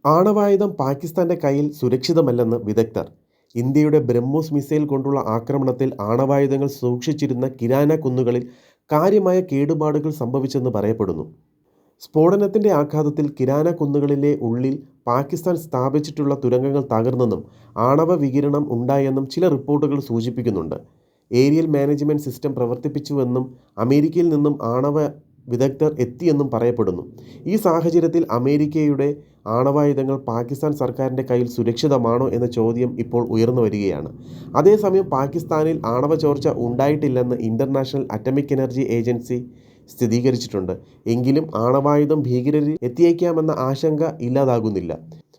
ആണവായുധം പാകിസ്ഥാന്റെ കയ്യിൽ സുരക്ഷിതമല്ലെന്ന് വിദഗ്ധർ. ഇന്ത്യയുടെ ബ്രഹ്മോസ് മിസൈൽ കൊണ്ടുള്ള ആക്രമണത്തിൽ ആണവായുധങ്ങൾ സൂക്ഷിച്ചിരുന്ന കിരാന കുന്നുകളിൽ കാര്യമായ കേടുപാടുകൾ സംഭവിച്ചെന്ന് പറയപ്പെടുന്നു. സ്ഫോടനത്തിന്റെ ആഘാതത്തിൽ കിരാന കുന്നുകളിലെ ഉള്ളിൽ പാകിസ്ഥാൻ സ്ഥാപിച്ചിട്ടുള്ള തുരങ്കങ്ങൾ തകർന്നെന്നും ആണവ വികിരണം ഉണ്ടായെന്നും ചില റിപ്പോർട്ടുകൾ സൂചിപ്പിക്കുന്നുണ്ട്. ഏരിയൽ മാനേജ്മെന്റ് സിസ്റ്റം പ്രവർത്തിപ്പിച്ചുവെന്നും അമേരിക്കയിൽ നിന്നും ആണവ വിദഗ്ധർ എത്തിയെന്നും പറയപ്പെടുന്നു. ഈ സാഹചര്യത്തിൽ അമേരിക്കയുടെ ആണവായുധങ്ങൾ പാകിസ്ഥാൻ സർക്കാരിൻ്റെ കയ്യിൽ സുരക്ഷിതമാണോ എന്ന ചോദ്യം ഇപ്പോൾ ഉയർന്നു വരികയാണ്. അതേസമയം പാകിസ്ഥാനിൽ ആണവ ചോർച്ച ഉണ്ടായിട്ടില്ലെന്ന് ഇൻ്റർനാഷണൽ അറ്റോമിക് എനർജി ഏജൻസി സ്ഥിരീകരിച്ചിട്ടുണ്ട്. എങ്കിലും ആണവായുധം ഭീകരരിൽ എത്തിയേക്കാമെന്ന ആശങ്ക ഇല്ലാതാകുന്നില്ല.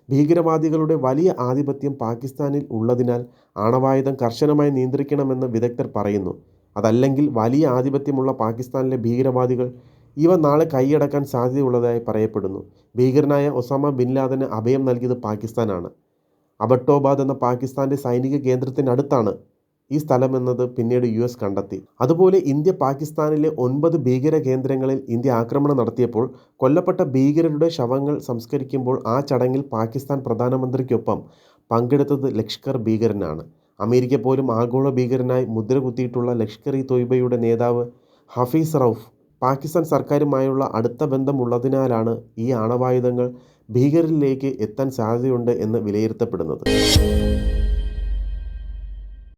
ഭീകരവാദികളുടെ വലിയ ആധിപത്യം പാകിസ്ഥാനിൽ ഉള്ളതിനാൽ ആണവായുധം കർശനമായി നിയന്ത്രിക്കണമെന്ന് വിദഗ്ധർ പറയുന്നു. അതല്ലെങ്കിൽ വലിയ ആധിപത്യമുള്ള പാകിസ്ഥാനിലെ ഭീകരവാദികൾ ഇവ നാളെ കൈയടക്കാൻ സാധ്യതയുള്ളതായി പറയപ്പെടുന്നു. ഭീകരനായ ഒസാമ ബിൻ ലാദന് അഭയം നൽകിയത് പാകിസ്ഥാനാണ്. അബട്ടോബാദ് എന്ന പാകിസ്ഥാന്റെ സൈനിക കേന്ദ്രത്തിനടുത്താണ് ഈ സ്ഥലമെന്നത് പിന്നീട് US കണ്ടെത്തി. അതുപോലെ ഇന്ത്യ പാകിസ്ഥാനിലെ 9 ഭീകര കേന്ദ്രങ്ങളിൽ ഇന്ത്യ ആക്രമണം നടത്തിയപ്പോൾ കൊല്ലപ്പെട്ട ഭീകരരുടെ ശവങ്ങൾ സംസ്കരിക്കുമ്പോൾ ആ ചടങ്ങിൽ പാകിസ്ഥാൻ പ്രധാനമന്ത്രിക്കൊപ്പം പങ്കെടുത്തത് ലഷ്കർ ഭീകരനാണ്. അമേരിക്ക പോലും ആഗോള ഭീകരനായി മുദ്ര കുത്തിയിട്ടുള്ള ലഷ്കർ-ഇ-തോയ്ബയുടെ നേതാവ് ഹഫീസ് റൌഫ് പാകിസ്ഥാൻ സർക്കാരുമായുള്ള അടുത്ത ബന്ധമുള്ളതിനാലാണ് ഈ ആണവായുധങ്ങൾ ഭീകരരിലേക്ക് എത്താൻ സാധ്യതയുണ്ട് എന്ന് വിലയിരുത്തപ്പെടുന്നത്.